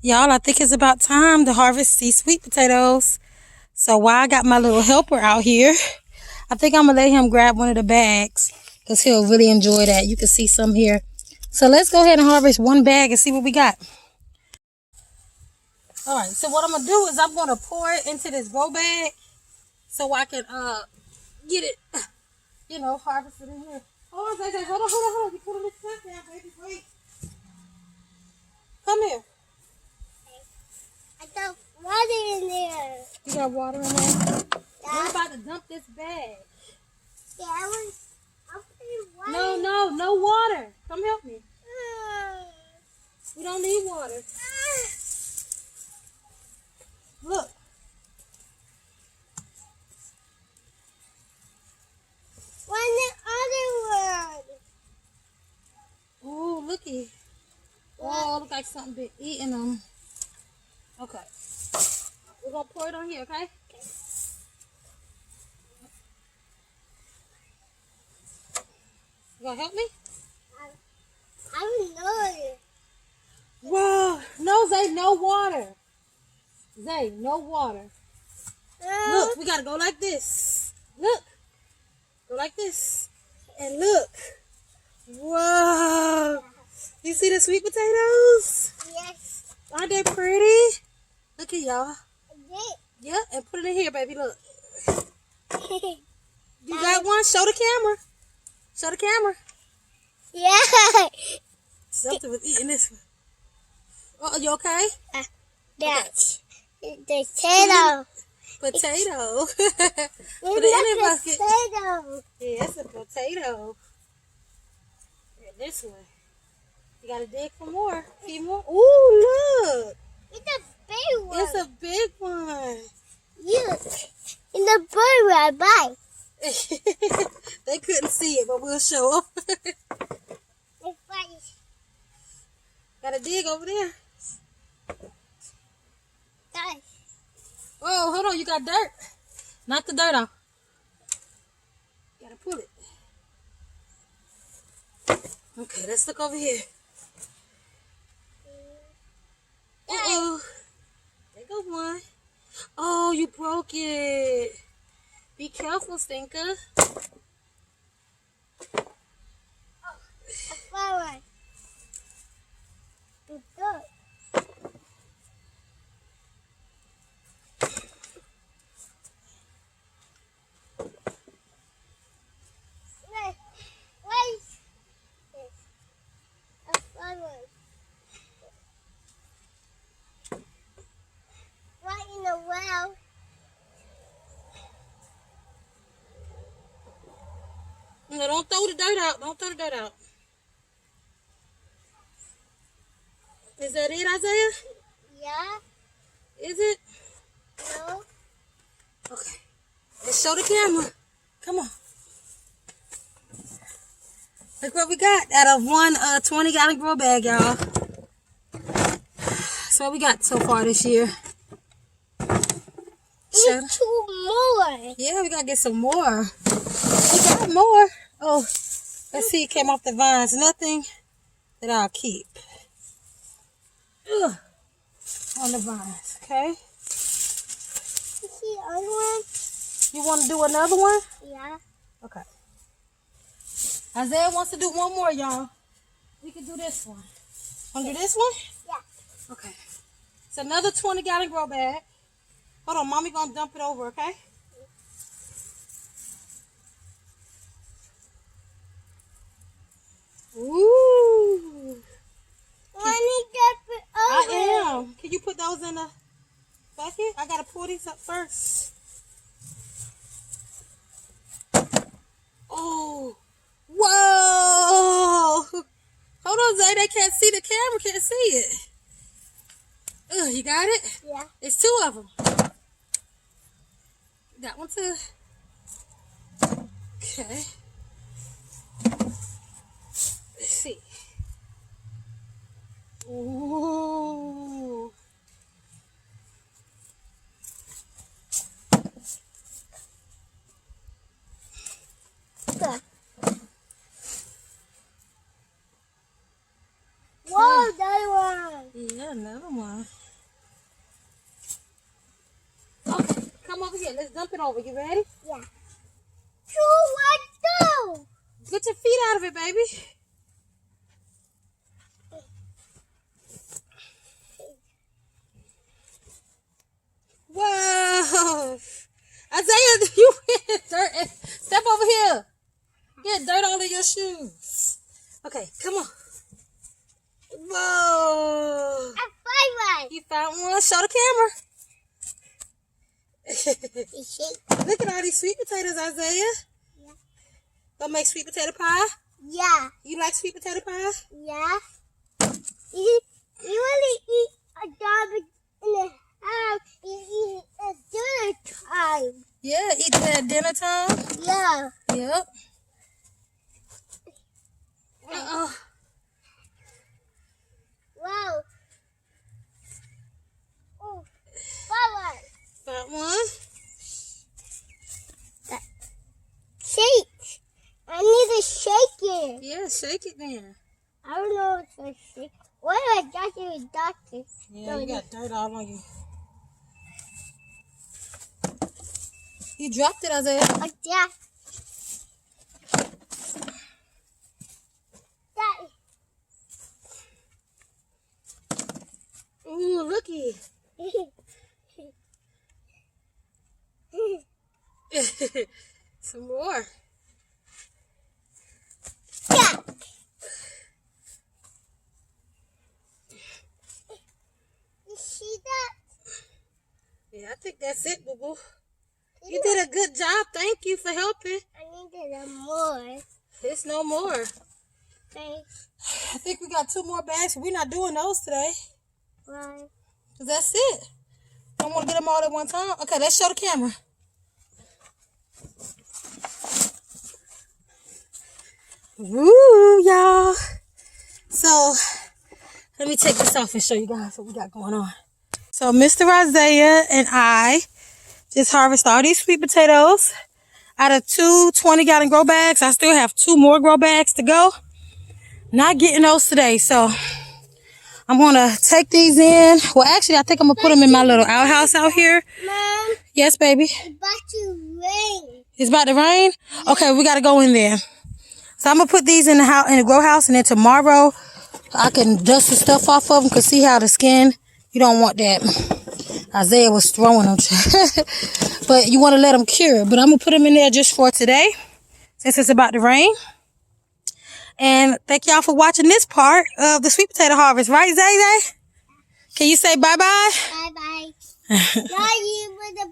Y'all, I think it's about time to harvest these sweet potatoes. So while I got my little helper out here, I think I'm going to let him grab one of the bags because he'll really enjoy that. You can see some here. So let's go ahead and harvest one bag and see what we got. All right, so what I'm going to do is I'm going to pour it into this grow bag so I can get it, harvested in here. Hold on, Zay, hold on. You put this stuff down, baby. Wait. Come here. I got water in there. You got water in there? Yeah. We're about to dump this bag. Yeah, I'm putting water. No water. Come help me. We don't need water. Look. What's the other one? Ooh, looky. Oh, look like something been eating them. Okay. We're going to pour it on here, okay? You going to help me? I don't know. Whoa. No, Zay, no water. Zay, no water. Look, we got to go like this. Look. Go like this. And look. Whoa. You see the sweet potatoes? Yes. Aren't they pretty? Look at y'all. Yes. Yeah, and put it in here, baby. Look. You got one? Show the camera. Show the camera. Yeah. Something was eating this one. Oh, you okay? That's the potato. Potato. Put it in a bucket. Potato. Yeah, it's a potato. And this one. You gotta dig for more. See more? Ooh, look. It's a big one. It's a big one. Look. In the bird I buy. They couldn't see it, but we'll show them. It's funny. Gotta dig over there. Guys. Oh, hold on. You got dirt. Knock the dirt off. Gotta pull it. Okay, let's look over here. Uh-oh. There goes one. Oh, you broke it. Be careful, Stinker. A flower. It's good. No, don't throw the dirt out. Don't throw the dirt out. Is that it, Isaiah? Yeah. Is it? No. Okay. Let's show the camera. Come on. Look what we got out of one 20-gallon grow bag, y'all. That's what we got so far this year. Need 2 more. Yeah, we gotta get some more. We got more. Oh, let's see. It came off the vines. Nothing that I'll keep. Ugh. On the vines, okay? You see the other one? You want to do another one? Yeah. Okay. Isaiah wants to do one more, y'all. We can do this one. Want to do this one? Yeah. Okay. It's another 20-gallon grow bag. Hold on, Mommy gonna dump it over, okay? Ooh. I need to put over. I am. Can you put those in the bucket? I gotta pour these up first. Oh. Whoa. Hold on, Zay. They can't see the camera. Can't see it. You got it? Yeah. It's 2 of them. That one too. Okay. Let's see. Ooh. Good. Whoa, that one. Yeah, another one. on. Okay, come over here. Let's dump it over. You ready? Yeah. 2, 1, 2. Get your feet out of it, baby. Whoa. Isaiah, you hit dirt. Step over here. Get dirt all in your shoes. Okay, come on. Whoa. I find one. You found one. Show the camera. It's shake. Look at all these sweet potatoes, Isaiah. Yeah. Gonna make sweet potato pie? Yeah. You like sweet potato pie? Yeah. You really eat a dog in the house. You eat at dinner time. Yeah, eat that at dinner time. Yeah. Yep. Uh-oh. Wow. Oh, Baba. Got one. Shake. I need to shake it. Yeah, shake it then. I don't know if it's a shake. What if I got you a doctor? Yeah, you got dirt all on you. You dropped it, Isaiah. Oh, yeah. Ooh, looky. Some more. Yeah. You see that? Yeah, I think that's it, boo-boo. You did a good job. Thank you for helping. I needed more. It's no more. Thanks. I think we got 2 more bags. We're not doing those today. Why? Cause that's it. I don't want to get them all at one time. Okay, let's show the camera. Woo, y'all. So, let me take this off and show you guys what we got going on. So, Mr. Isaiah and I just harvested all these sweet potatoes out of 2 20-gallon grow bags. I still have 2 more grow bags to go. Not getting those today, so I'm going to take these in. Well, actually, I think I'm going to put them in my little outhouse out here. Mom, Yes, baby. it's about to rain. It's about to rain? Okay, we got to go in there. So I'm going to put these in the house, in the grow house, and then tomorrow I can dust the stuff off of them. Because see how the skin, you don't want that. Isaiah was throwing them. But you want to let them cure. But I'm going to put them in there just for today, since it's about to rain. And thank y'all for watching this part of the sweet potato harvest. Right, Zay? Can you say bye-bye? Bye-bye. Now you with the